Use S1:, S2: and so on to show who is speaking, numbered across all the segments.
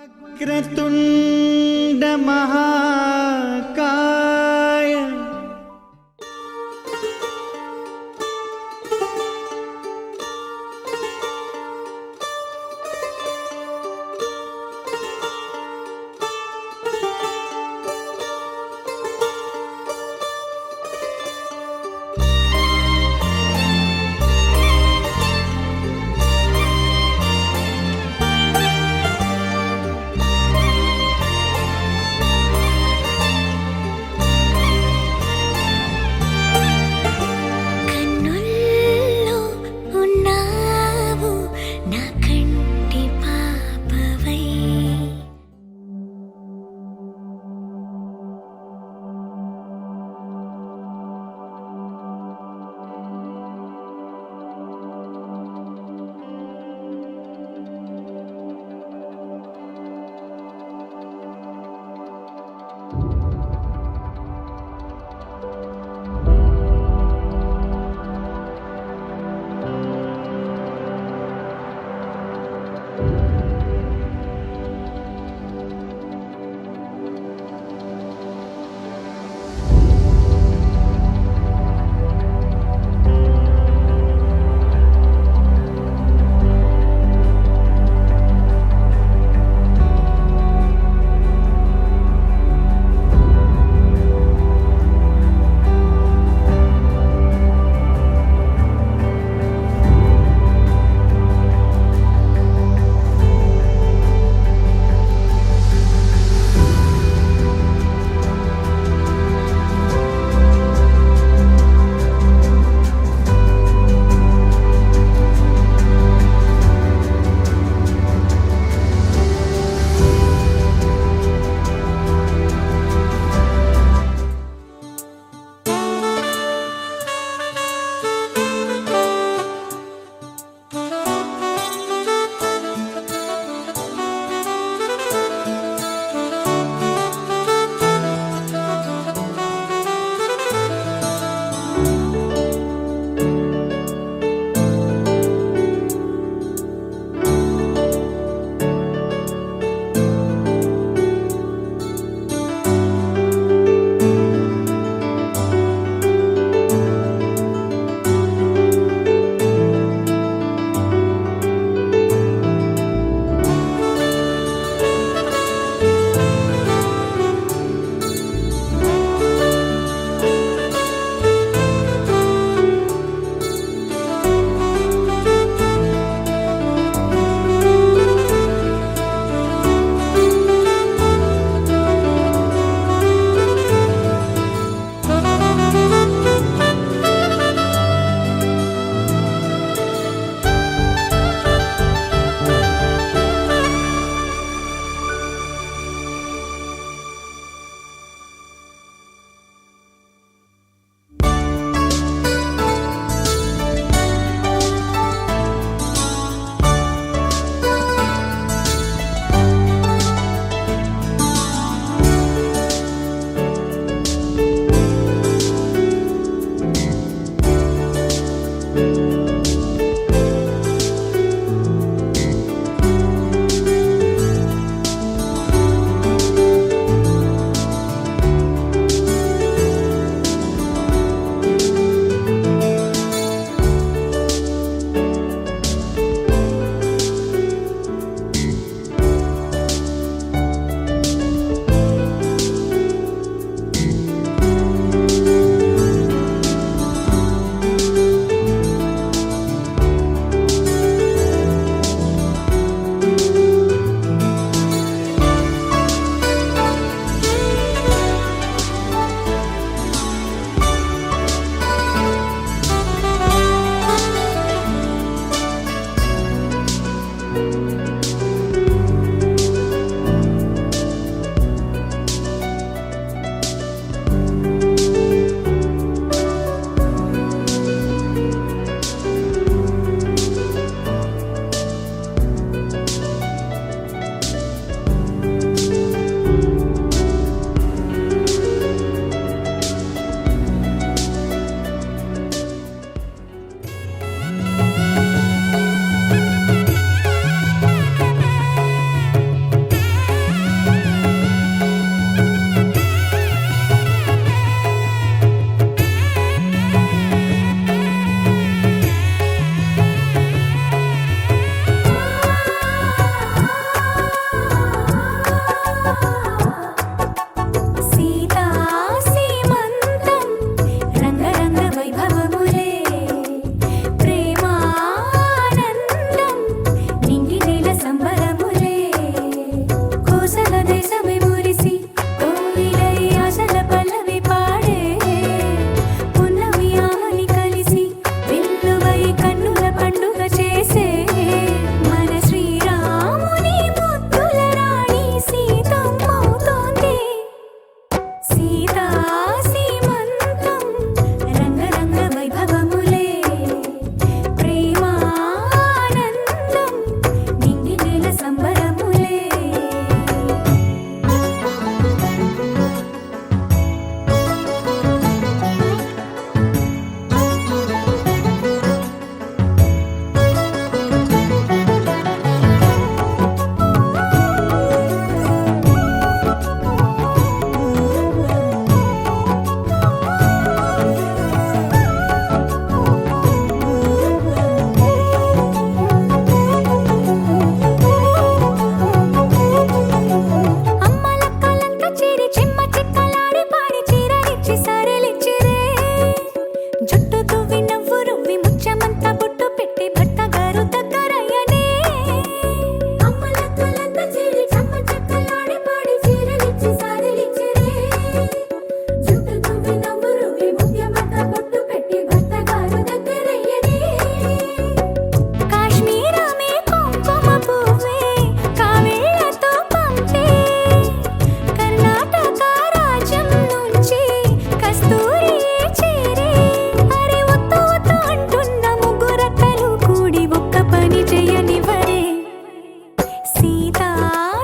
S1: वक्रतुंड महाकाय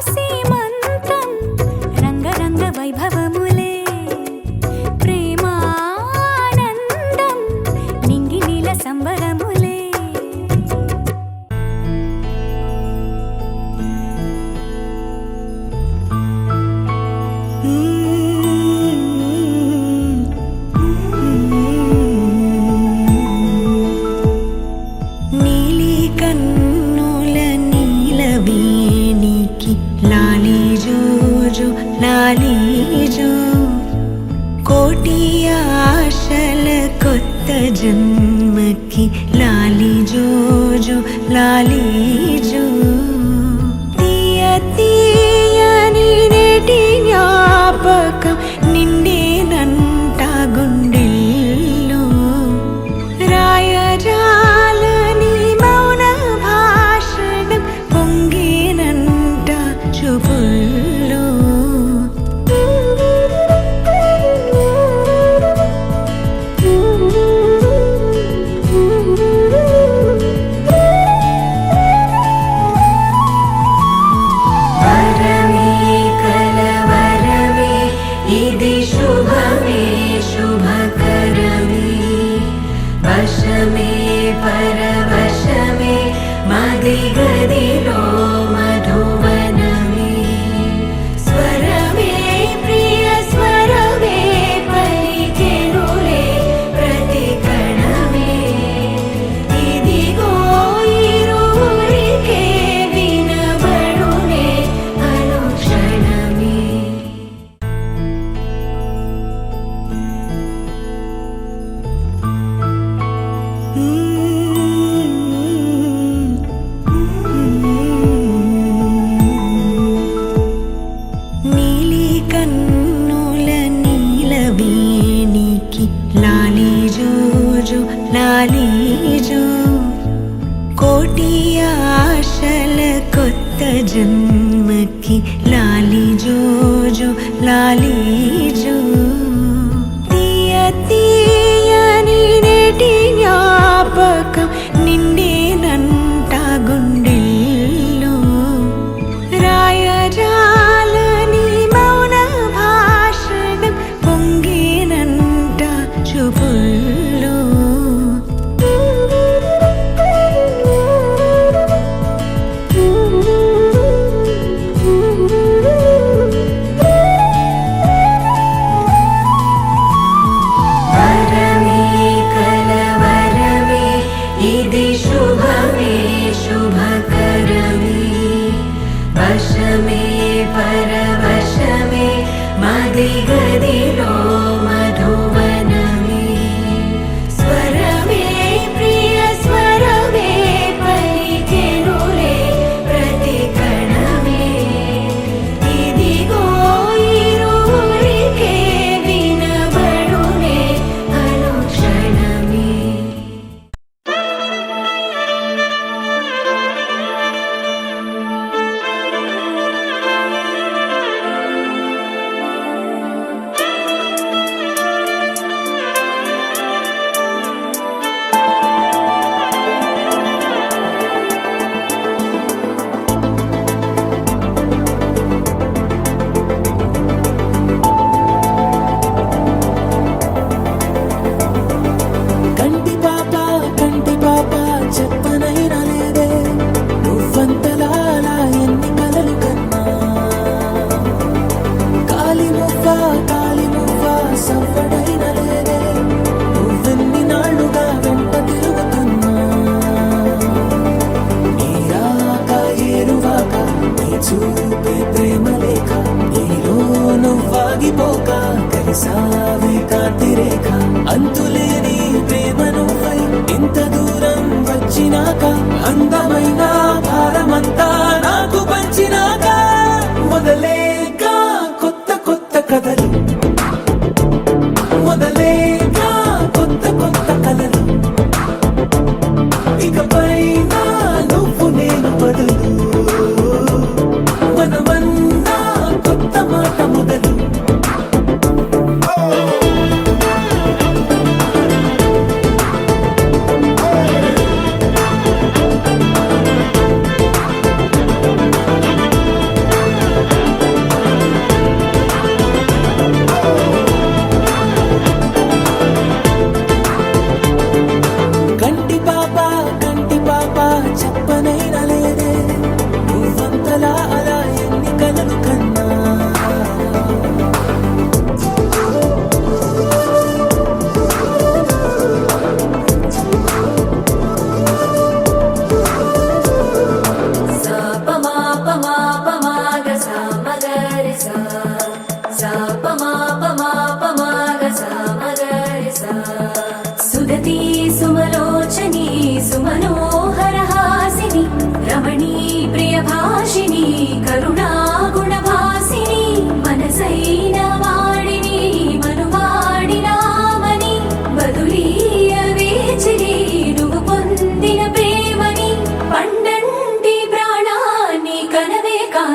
S2: సీమంతం రంగరంగ వైభవములే ప్రేమానందం నింగి నీల సంబరములే
S1: నీలి కన్నుల నీలవేణికి లాలి జోజో లాలి జో కోటి ఆశల కొత్త జన్మకి లాలి జోజో లాలి జో తీయ తీయని నేటి జ్ఞాపకం నిండేనంట గుండెల్లో రాయజాలని మౌన భాషణం పొంగేనంట చూపుల్లో వరమే కలవరమే ఇది శుభమే శుభకరమే వశమే పరవశమే మది గదిలో మధువనమే స్వరమే ప్రియ స్వరమే పలికెనులే ప్రతి కణమే ఇదిగో ఇరువురికే వినబడునే అనుక్షణమే నీలి కన్నుల నీలవేణికి లాలి జోజో లాలి జో కోటి ఆశల కొత్త జన్మకి లాలి జోజో లాలి జో తీయ తీయని నేటి జ్ఞాపకం నిండేనంట గుండెల్లో రాయజాలని మౌన భాషణం పొంగేనంట చూపుల్లో వరమే కలవరమే ఇది శుభమే శుభకరమే వశమే పరవశమే మది గదిలో మధువనమే స్వరమే ప్రియ స్వరమే పలికెనులే ప్రతి కణమే ఇదిగో ఇరువురికే వినబడునే అనుక్షణమే
S3: కంటి పాప చెప్పనైనా లేదే నువ్వంతలా ఎన్ని కలలు కన్నా కాలి మువ్వ సవ్వడైనా లేదే నువ్వెన్ని నాళ్ళుగా వెంట తిరుగుతున్నా నీ రాక ఏరువాక నీ చూపే ప్రేమ లేఖ నీలో నువ్వాగిపోక కలిసావే కాంతి రేఖ అంతులేని ప్రేమ నువ్వై ఇంత దూరం వచ్చినాక అందమైన భారమంతా నాకు పంచినాక మొదలేక కొత్త కొత్త కథలు మొదలేక కొత్త కొత్త కలలు ఇకపైన నువ్వు నేను బదులు మనమన్నా కొత్త మాట మొదలు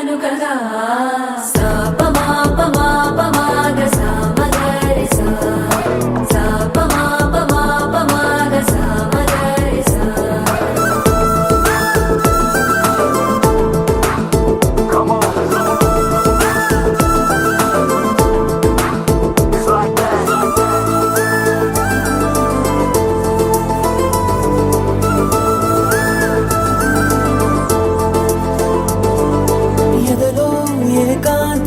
S1: కానుకగా సాపమాపమాపమాగ సామగరి సా సాపమాపమాపమాగ సామగరి సా
S3: ఎదలో ఏకాంత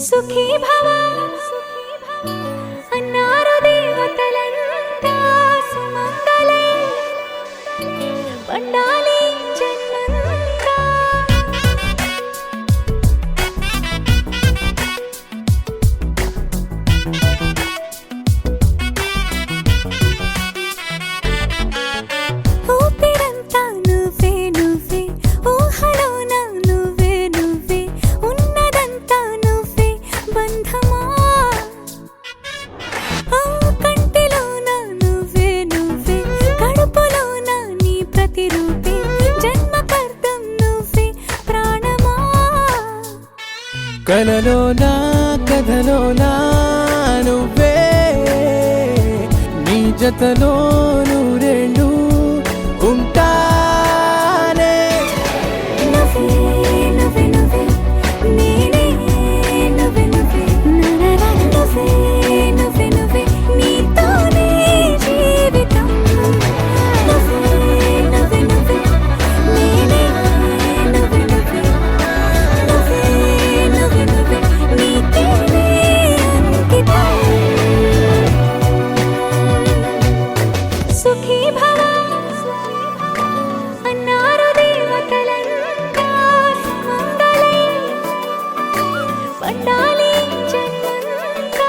S2: సుఖీ భవ అన్నారు దేవతలంతా సుమంగళే పండాలి జన్మంతా. ఊపిరంతా నువ్వే నువ్వే ఊహలోన నువ్వే నువ్వే ఉన్నదంతా నువ్వే బంధమా. ఆ కంటిలోన నువ్వే నువ్వే కడుపులోన నీ ప్రతిరూపే జన్మకర్తం నువ్వే ప్రాణమా.
S3: కలలోనా కథలోనా నువ్వే నీ జతలో నూరేళ్ళు ఉంటానే.
S2: నువ్వే నువ్వే నువ్వే నేనే నువ్వే నువ్వే నరరా నువ్వే నువ్వే నువ్వే నీతోనే జీవితం. నువ్వే నువ్వే నువ్వే నేనే నువ్వే నువ్వే నువ్వే నువ్వే నువ్వే నీకేనే అంకితం. సుఖీ భవ అన్నారు దేవతలంతా సుమంగళే పండాలి జన్మంతా.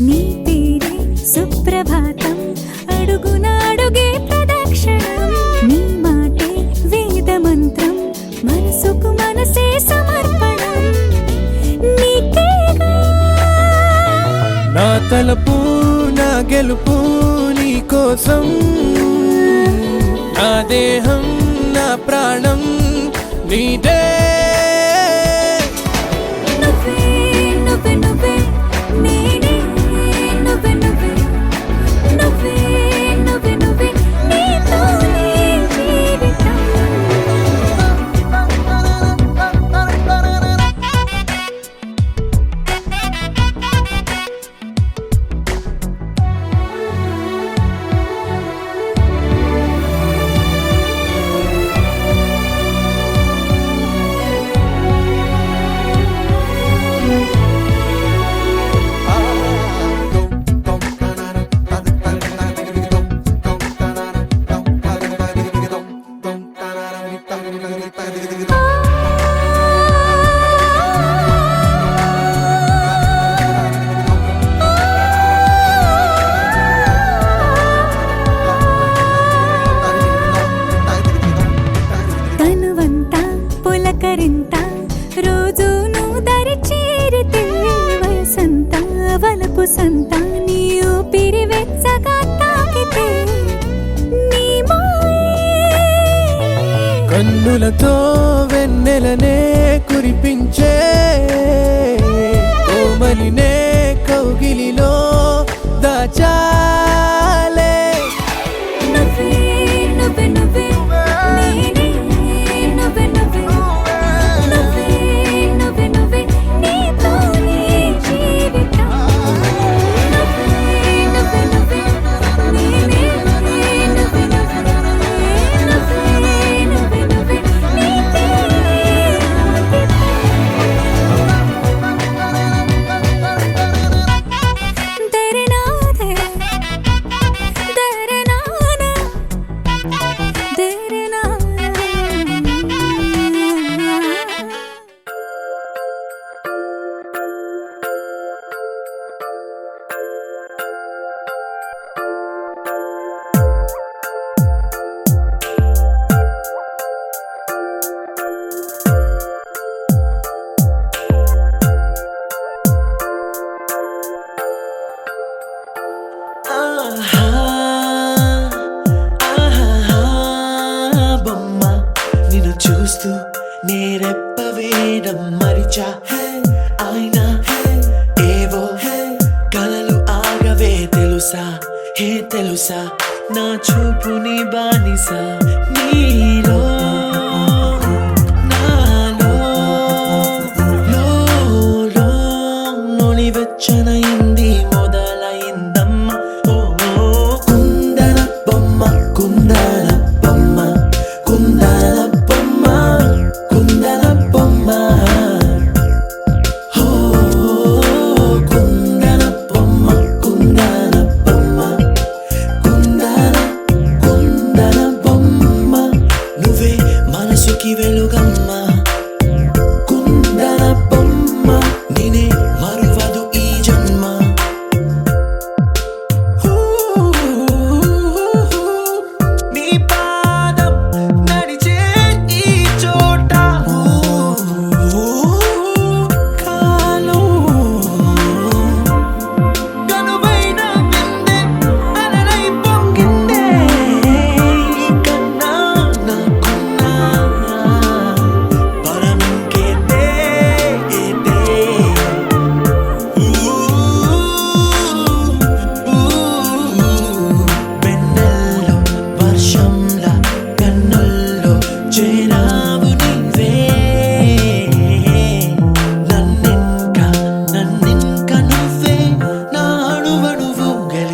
S2: నీ పేరే సుప్రభాతం అడుగున అడుగే ప్రదక్షిణం. నీ మాటే వేద మంత్రం మనసుకు మనసే సమర్పణం. నీకేగా
S3: నా తలపు నా గెలుపు నీ కోసం, నా దేహం నా ప్రాణం నీదే.
S2: నువ్వే నువ్వే నువ్వే నేనే నువ్వే నువ్వే నువ్వే నువ్వే నువ్వే నీతోనే జీవితం. తనువంతా పులకరింత రోజు నువ్వు దరి చేరితే వయసంతా వలపు సంతా నీ ఊపిరి వెచ్చగా తాకితే నీ మాయే
S3: కన్నులతో వెన్నెలనే కురిపించే కోమలినే కౌగిలిలో దాచాలే.
S2: నువ్వే నువ్వే నువ్వే నేనే నువ్వే నువ్వే నువ్వే నువ్వే నువ్వే నీతోనే జీవితం. నువ్వే నువ్వే నువ్వే నేనే నువ్వే నువ్వే నువ్వే నువ్వే నువ్వే నీకేనే అంకితం. తెరనాదే తెరనానా తెరనానా.
S3: ఆహా, ఆహా, బొమ్మ నిన్ను చూస్తూ నేరెప్ప వేయడం మరిచా. అయినా ఏవో కలలు ఆగవే తెలుసా, హే తెలుసా నా చూపుని బానిస. నీలో నాలో లో వెచ్చనైంది మొదలైందమ్మ. ఓ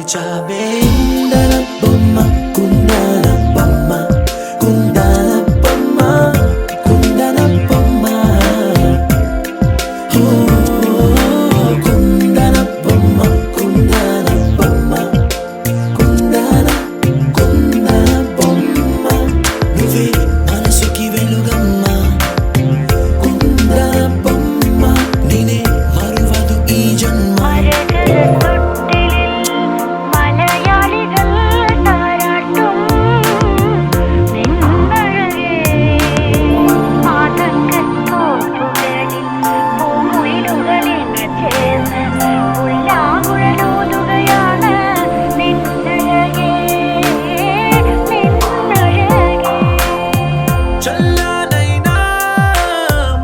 S3: మరిచావే కుందన బొమ్మ కుందన బొమ్మ కుందన బొమ్మ కుందన బొమ్మ ఓ కుందన బొమ్మ కుందన బొమ్మ కుందన బొమ్మ నువ్వే మనసుకి వెలుగమ్మ కుందన బొమ్మ నేనే మరువదు ఈ జన్మ
S4: മലയാളികൾ താരാട്ടും നിന്നഴകേ ആതങ്കത്തോപ്പുകളിൽ പൂമുയിലുകളെന്ന് ചേർന്ന് ഉല്ലാകുഴലൂതുകയാണ് നിന്നഴകേ നിന്നഴകേ
S3: చల్లనైనా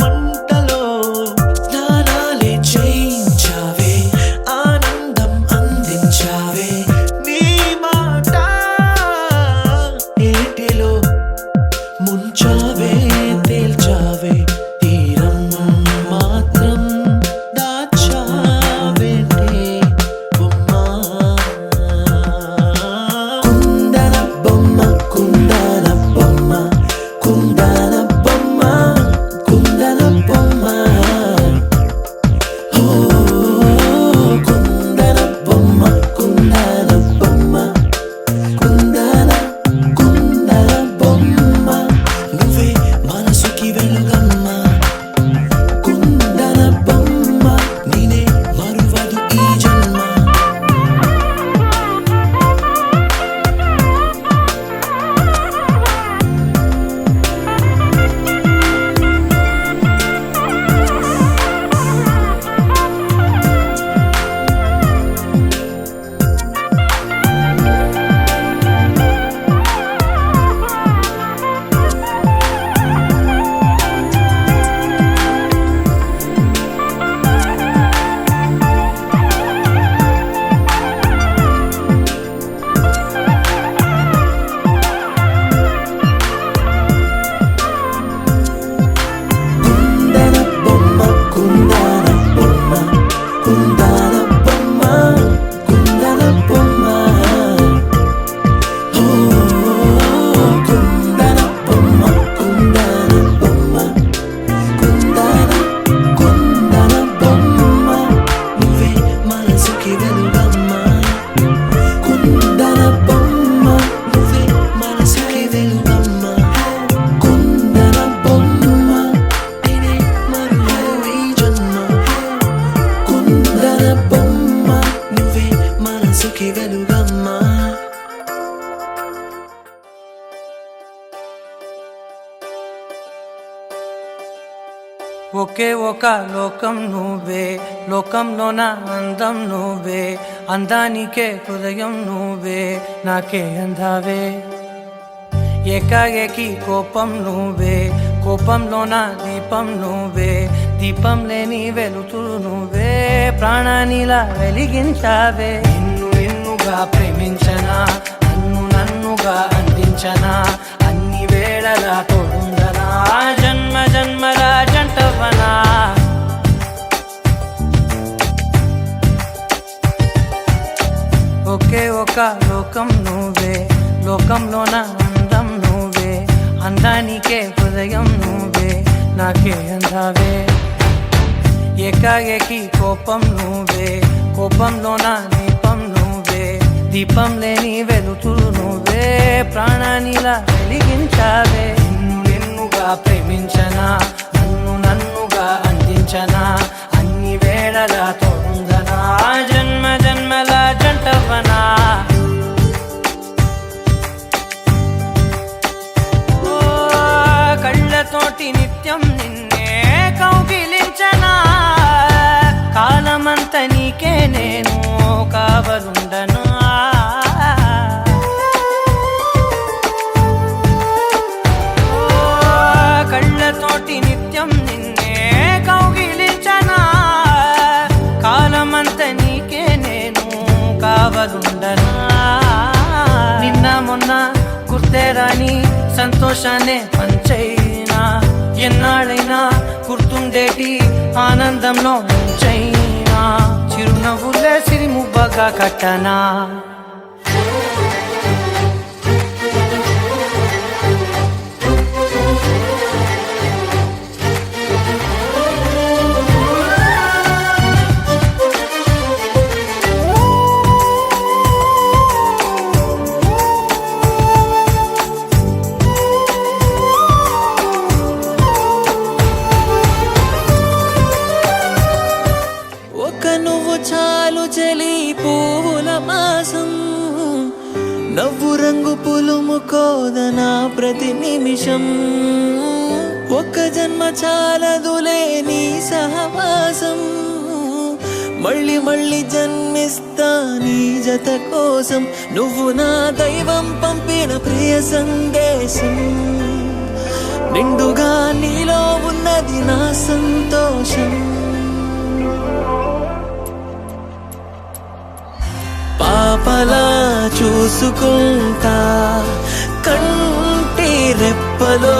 S3: మంటలో స్నానాలే చేయించావే ఆనందం అందించావే నీ మాట ఏటిలో ముంచావే తేల్చావే తీరం మాత్రం దాచావేంటే బొమ్మ కుందన బొమ్మ కుందన బొమ్మ కుందన బొమ్మ కుందన బొమ్మ ఓ కుందన బొమ్మ కుందన బొమ్మ కుందన బొమ్మ నువ్వే మనసుకి వెలుగమ్మ కుందన బొమ్మ నేనే మరువదు ఈ జన్మ కుందన బొమ్మ కుందన బొమ్మ కుందన బొమ్మ కుందన బొమ్మ ఓ కుందన బొమ్మ కుందన బొమ్మ కుందన బొమ్మ నువ్వే మనసుకి వెలుగమ్మ కుందన బొమ్మ నువ్వే మనసుకి వెలుగమ్మ కుందన బొమ్మ నేనే మరువదు ఈ జన్మ కుందన బొమ్మ నువ్వే మనసుకి వెలుగమ్మ
S5: ఒకే ఒక లోకం నువ్వే లోకంలోన అందం నువ్వే అందానికే హృదయం నువ్వే నాకే అందావే ఏకాఏకి కోపం నువ్వే కోపంలోన దీపం నువ్వే దీపం లేని వెలుతురు నువ్వే ప్రాణానిలా వెలిగించావే నిన్నుగా ప్రేమించనా నన్నుగా అందించనా అన్ని వేళలా తోడుందనా జన్మ జన్మల జంటవనా ఒకే ఒక లోకం నువ్వే లోకంలోన అందం నువ్వే అందానికే హృదయం నువ్వే నాకే అందావే ఏకాఏకి కోపం నువ్వే కోపంలోన దీపం నువ్వే దీపం లేని వెలుతురు నువ్వే ప్రాణానిలా వెలిగించావే నిన్నుగా ప్రేమించనా నన్నుగా అందించనా అన్ని వేళలా తోడుందనా జన్మ జన్మల జంటవనా ఓ కళ్ళతోటి నిత్యం నిన్నే కౌగిలించనా కాలమంత నీకే నేను కావలుండను కళ్ళతోటి నిత్యం నిన్నే కౌగిలించనా కాలమంత నీకే నేను కావలుండనా నిన్న మొన్న గుర్తే రాని సంతోషాన్ని పంచైనా ఎన్నాళ్ళైనా గుర్తుండేటి ఆనందంలో ముంచైనా చిరునవ్వులే సిరిమువ్వగా కట్టనా
S3: చెలి పువ్వుల మాసం నవ్వు రంగు పులుము కోదనా ప్రతి నిమిషం ఒక్క జన్మ చాలదులే నీ సహవాసం మళ్ళీ మళ్ళీ జన్మిస్తా నీ జత కోసం నువ్వు నా దైవం పంపిన ప్రియ సందేశం నిండుగా నీలో ఉన్నది నా సంతోషం పాపలా చూసుకుంటా కంటి రెప్పలో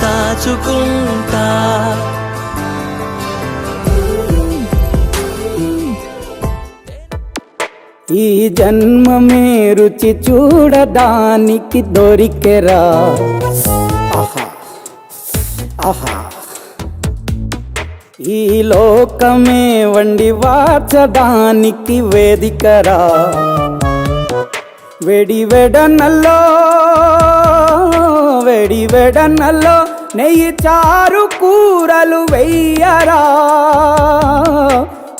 S3: దాచుకుంటా
S6: ఈ జన్మమే రుచి చూడడానికి దొరికెరా ఆహా ఆహా ఈ లోకమే వండి వార్చడానికి వేదికరా వెడి వెడనల్లో నెయ్యి చారు కూరలు వెయ్యరా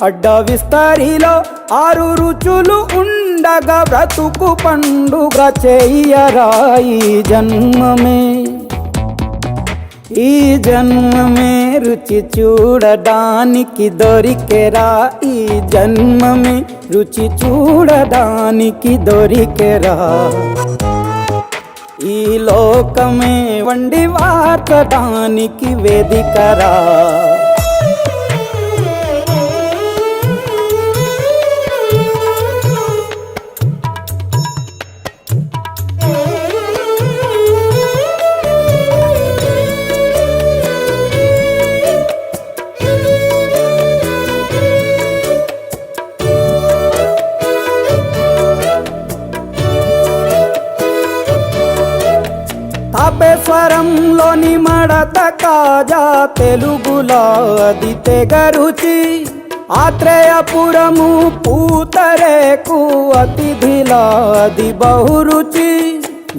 S6: అడ్డ విస్తరిలో 6 రుచులు ఉండగా బ్రతుకు పండుగ చెయ్యరా ఈ జన్మమే రుచి చూడడానికి దొరికెరా ఈ జన్మమే రుచి చూడడానికి దొరికెరా ఈ లోకమే వండి వార్చడానికి వేదికరా తాపేశ్వరంలోని మడత కాజా తెలుగులో అది తెగ రుచి ఆత్రేయపురము పూతరేకు అతిథిలా అది బహురుచి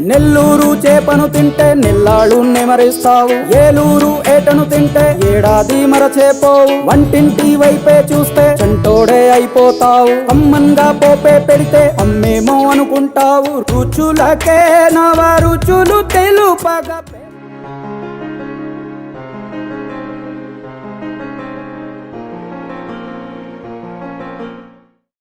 S6: నెల్లూరు చేపను తింటే నెల్లాళ్ళు నెమరిస్తావు ఏలూరు ఏటను తింటే ఏడాది మరచేపోవు వంటింటి వైపే చూస్తే చంటోడే అయిపోతావు అమ్మంగా పోపే పెడితే అమ్మేమో అనుకుంటావు రుచులకే నవ రుచులు తెలుపగా